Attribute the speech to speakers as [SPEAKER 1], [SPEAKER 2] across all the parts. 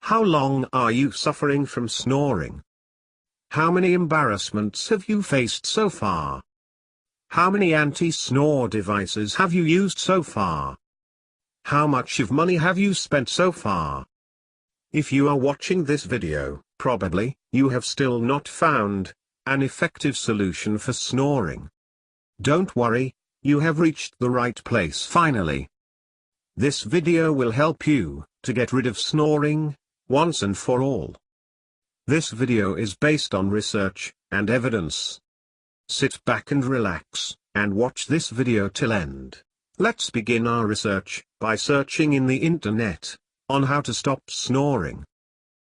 [SPEAKER 1] How long are you suffering from snoring? How many embarrassments have you faced so far? How many anti-snore devices have you used so far? How much of money have you spent so far? If you are watching this video, probably, you have still not found an effective solution for snoring. Don't worry, you have reached the right place finally. This video will help you to get rid of snoring once and for all. This video is based on research and evidence. Sit back and relax, and watch this video till end. Let's begin our research by searching in the internet on how to stop snoring.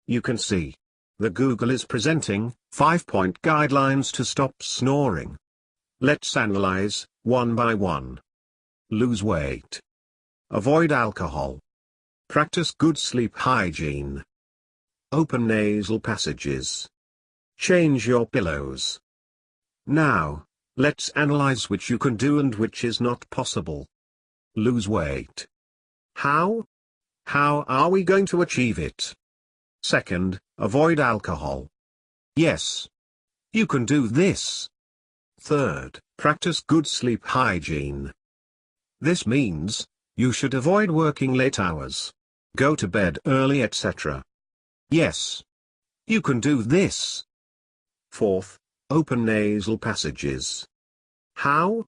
[SPEAKER 1] You can see the Google is presenting 5-point guidelines to stop snoring. Let's analyze one by one. Lose weight. Avoid alcohol. Practice good sleep hygiene. Open nasal passages. Change your pillows. Now, let's analyze which you can do and which is not possible. Lose weight. How? How are we going to achieve it? Second, avoid alcohol. Yes. You can do this. Third, practice good sleep hygiene. This means, you should avoid working late hours, go to bed early, etc. Yes. You can do this. Fourth, open nasal passages. How?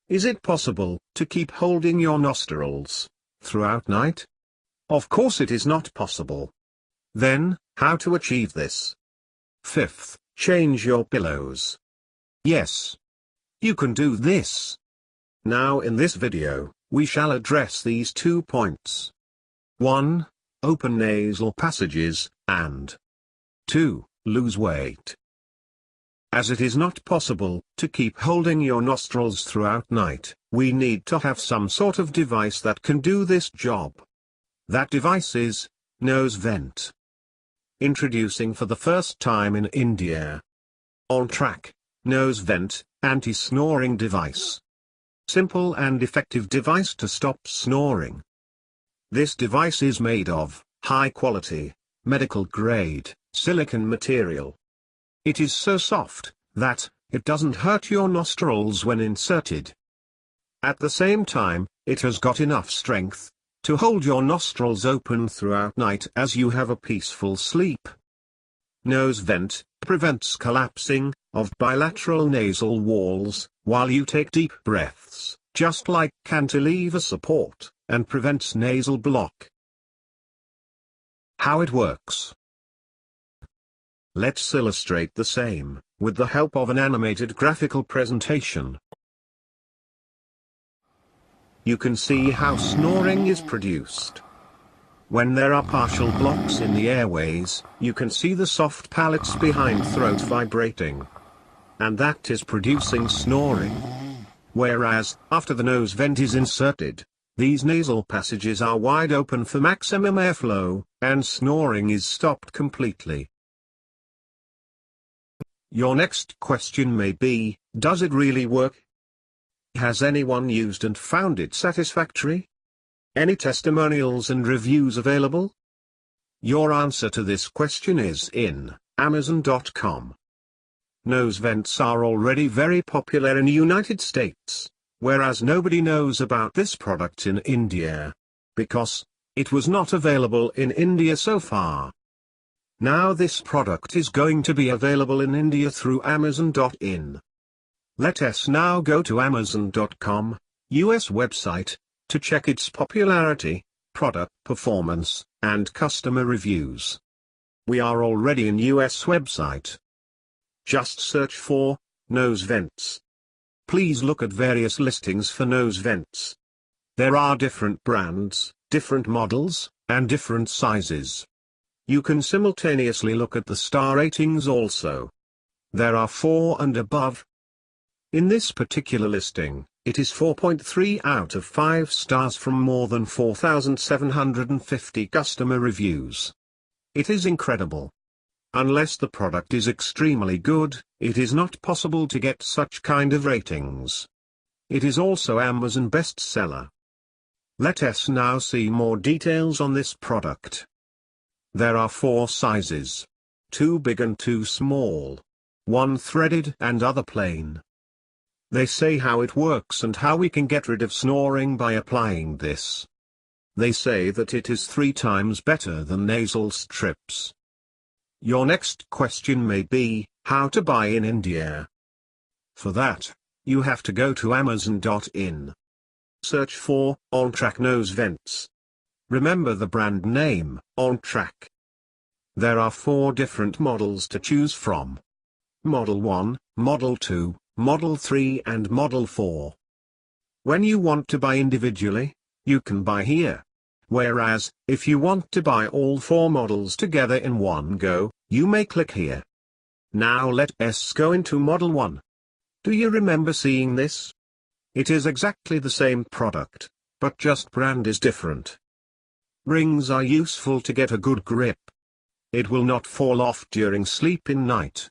[SPEAKER 1] Is it possible to keep holding your nostrils throughout night? Of course it is not possible. Then, how to achieve this? Fifth, change your pillows. Yes. You can do this. Now in this video, we shall address these 2 points. 1. Open nasal passages, and 2. Lose weight. As it is not possible to keep holding your nostrils throughout night, we need to have some sort of device that can do this job. That device is nose vent. Introducing for the first time in India. On track, nose vent, anti-snoring device. Simple and effective device to stop snoring. This device is made of high-quality, medical-grade, silicone material. It is so soft that it doesn't hurt your nostrils when inserted. At the same time, it has got enough strength to hold your nostrils open throughout night as you have a peaceful sleep. Nose vent prevents collapsing of bilateral nasal walls while you take deep breaths, just like cantilever support, and prevents nasal block. How it works. Let's illustrate the same with the help of an animated graphical presentation. You can see how snoring is produced. When there are partial blocks in the airways, you can see the soft palates behind throat vibrating. And that is producing snoring. Whereas, after the nose vent is inserted, these nasal passages are wide open for maximum airflow, and snoring is stopped completely. Your next question may be, does it really work? Has anyone used and found it satisfactory? Any testimonials and reviews available? Your answer to this question is in Amazon.com. Nose vents are already very popular in the United States, whereas nobody knows about this product in India, because it was not available in India so far. Now this product is going to be available in India through Amazon.in. Let us now go to Amazon.com, US website, to check its popularity, product performance, and customer reviews. We are already in US website. Just search for nose vents. Please look at various listings for nose vents. There are different brands, different models, and different sizes. You can simultaneously look at the star ratings also. There are 4 and above. In this particular listing, it is 4.3 out of 5 stars from more than 4,750 customer reviews. It is incredible. Unless the product is extremely good, it is not possible to get such kind of ratings. It is also Amazon bestseller. Let us now see more details on this product. There are 4 sizes. 2 big and 2 small. 1 threaded and other plain. They say how it works and how we can get rid of snoring by applying this. They say that it is 3 times better than nasal strips. Your next question may be, how to buy in India? For that, you have to go to amazon.in. Search for on-track nose vents. Remember the brand name, on-track. There are 4 different models to choose from. Model 1, Model 2, Model 3 and Model 4. When you want to buy individually, you can buy here. Whereas, if you want to buy all 4 models together in one go, you may click here. Now let's go into Model 1. Do you remember seeing this? It is exactly the same product, but just brand is different. Rings are useful to get a good grip. It will not fall off during sleep in night.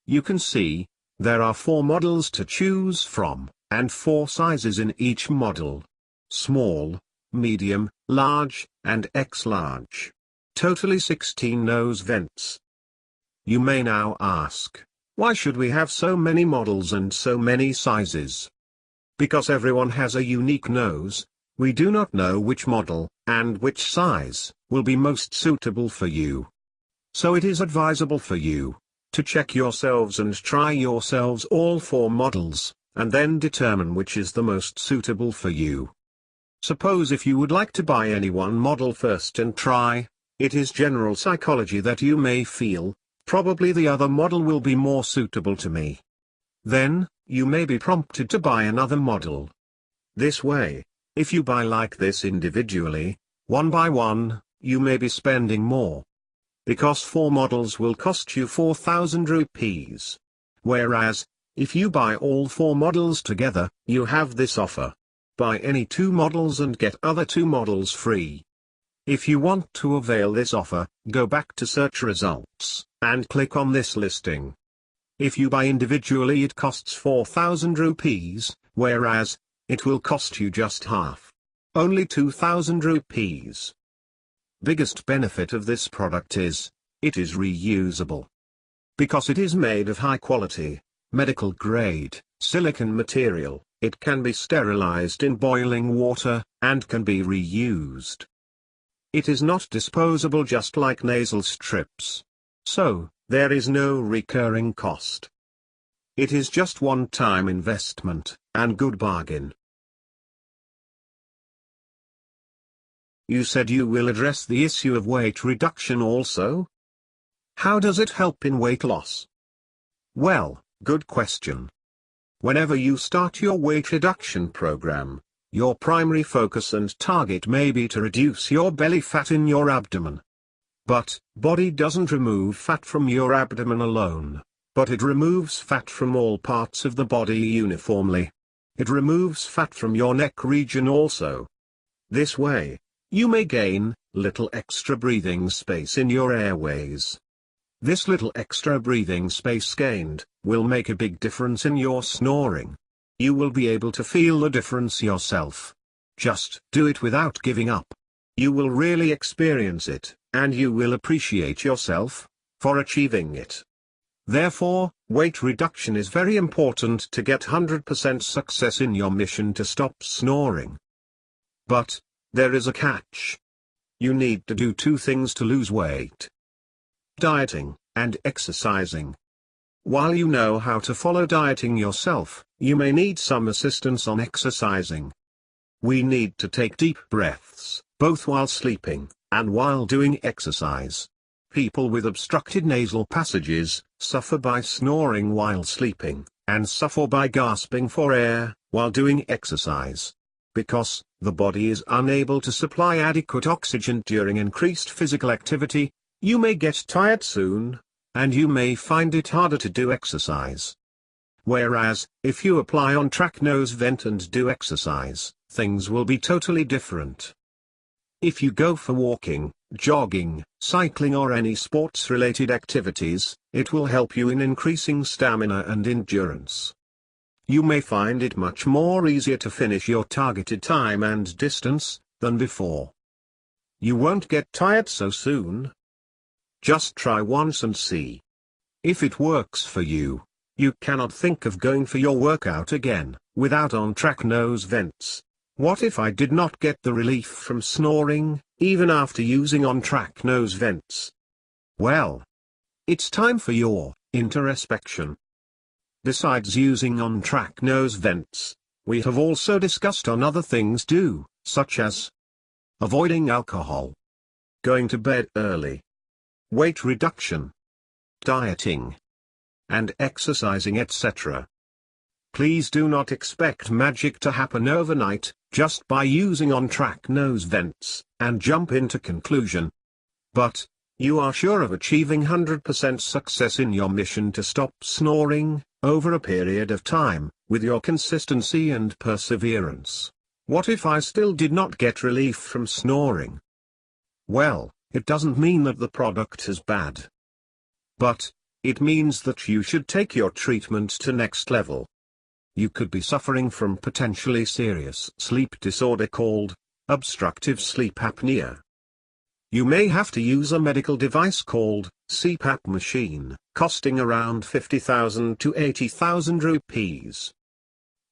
[SPEAKER 1] You can see, there are 4 models to choose from, and 4 sizes in each model. Small, medium, large, and X-large. Totally 16 nose vents. You may now ask, why should we have so many models and so many sizes? Because everyone has a unique nose, we do not know which model, and which size, will be most suitable for you. So it is advisable for you to check yourselves and try yourselves all 4 models, and then determine which is the most suitable for you. Suppose if you would like to buy any one model first and try, it is general psychology that you may feel, probably the other model will be more suitable to me. Then, you may be prompted to buy another model. This way, if you buy like this individually, one by one, you may be spending more. Because 4 models will cost you 4,000 rupees. Whereas, if you buy all 4 models together, you have this offer. Buy any 2 models and get other 2 models free. If you want to avail this offer, go back to search results, and click on this listing. If you buy individually it costs 4,000 rupees, whereas, it will cost you just half. Only 2,000 rupees. Biggest benefit of this product is, it is reusable. Because it is made of high quality, medical grade, silicone material, it can be sterilized in boiling water, and can be reused. It is not disposable just like nasal strips. So, there is no recurring cost. It is just one-time investment, and good bargain. You said you will address the issue of weight reduction also? How does it help in weight loss? Well, good question. Whenever you start your weight reduction program, your primary focus and target may be to reduce your belly fat in your abdomen. But, body doesn't remove fat from your abdomen alone, but it removes fat from all parts of the body uniformly. It removes fat from your neck region also. This way, you may gain little extra breathing space in your airways. This little extra breathing space gained will make a big difference in your snoring. You will be able to feel the difference yourself. Just do it without giving up. You will really experience it, and you will appreciate yourself for achieving it. Therefore, weight reduction is very important to get 100% success in your mission to stop snoring. But, there is a catch. You need to do 2 things to lose weight: dieting, and exercising. While you know how to follow dieting yourself, you may need some assistance on exercising. We need to take deep breaths, both while sleeping, and while doing exercise. People with obstructed nasal passages suffer by snoring while sleeping, and suffer by gasping for air while doing exercise. Because the body is unable to supply adequate oxygen during increased physical activity, you may get tired soon, and you may find it harder to do exercise. Whereas, if you apply on-track nose vent and do exercise, things will be totally different. If you go for walking, jogging, cycling or any sports-related activities, it will help you in increasing stamina and endurance. You may find it much more easier to finish your targeted time and distance than before. You won't get tired so soon. Just try once and see. If it works for you, you cannot think of going for your workout again, without on-track nose vents. What if I did not get the relief from snoring, even after using on-track nose vents? Well, it's time for your introspection. Besides using on-track nose vents, we have also discussed on other things too, such as avoiding alcohol, going to bed early, weight reduction, dieting, and exercising, etc. Please do not expect magic to happen overnight, just by using on-track nose vents, and jump into conclusion. But, you are sure of achieving 100% success in your mission to stop snoring, over a period of time, with your consistency and perseverance. What if I still did not get relief from snoring? Well, it doesn't mean that the product is bad. But, it means that you should take your treatment to next level. You could be suffering from potentially serious sleep disorder called obstructive sleep apnea. You may have to use a medical device called CPAP machine, costing around 50,000 to 80,000 rupees.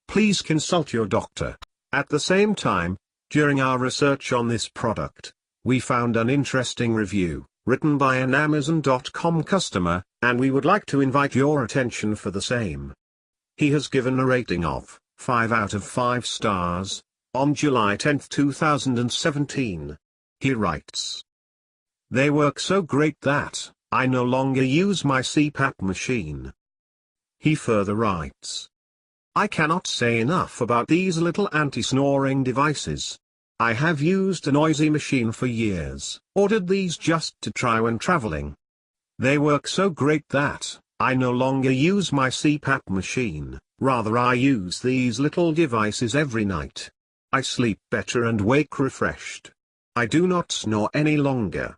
[SPEAKER 1] Please consult your doctor. At the same time, during our research on this product, we found an interesting review, written by an Amazon.com customer, and we would like to invite your attention for the same. He has given a rating of 5 out of 5 stars, on July 10, 2017. He writes, "They work so great that I no longer use my CPAP machine." He further writes, "I cannot say enough about these little anti-snoring devices. I have used a noisy machine for years, ordered these just to try when traveling. They work so great that I no longer use my CPAP machine, rather I use these little devices every night. I sleep better and wake refreshed. I do not snore any longer.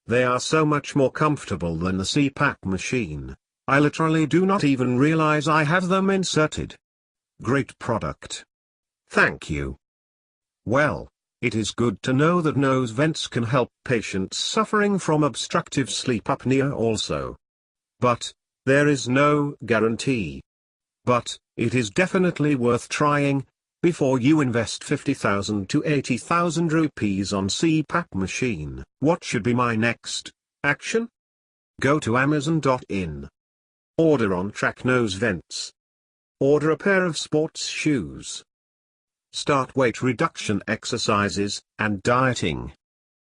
[SPEAKER 1] They are so much more comfortable than the CPAP machine. I literally do not even realize I have them inserted. Great product. Thank you." Well, it is good to know that nose vents can help patients suffering from obstructive sleep apnea also. But, there is no guarantee. But, it is definitely worth trying, before you invest 50,000 to 80,000 rupees on CPAP machine. What should be my next action? Go to Amazon.in. Order on-track nose vents. Order a pair of sports shoes. Start weight reduction exercises, and dieting.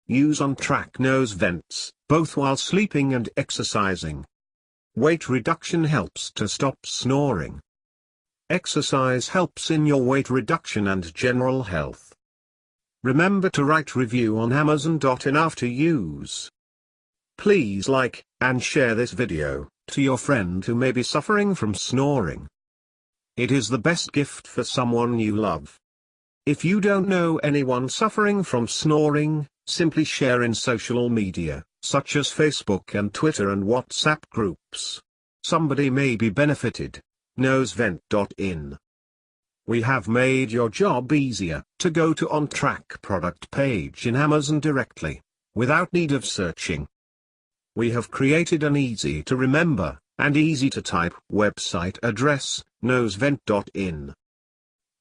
[SPEAKER 1] Use on-track nose vents, both while sleeping and exercising. Weight reduction helps to stop snoring. Exercise helps in your weight reduction and general health. Remember to write review on Amazon.in after use. Please like and share this video to your friend who may be suffering from snoring. It is the best gift for someone you love. If you don't know anyone suffering from snoring, simply share in social media, such as Facebook and Twitter and WhatsApp groups. Somebody may be benefited. Nosevent.in. We have made your job easier to go to on-track product page in Amazon directly, without need of searching. We have created an easy to remember, and easy to type website address, nosevent.in.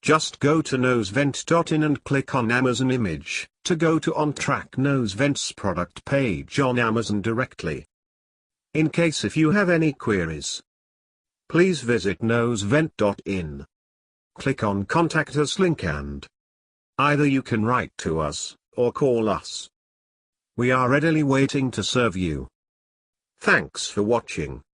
[SPEAKER 1] Just go to nosevent.in and click on Amazon image, to go to on-track nose vents product page on Amazon directly. In case if you have any queries, please visit nosevent.in. Click on Contact Us link and either you can write to us, or call us. We are readily waiting to serve you. Thanks for watching.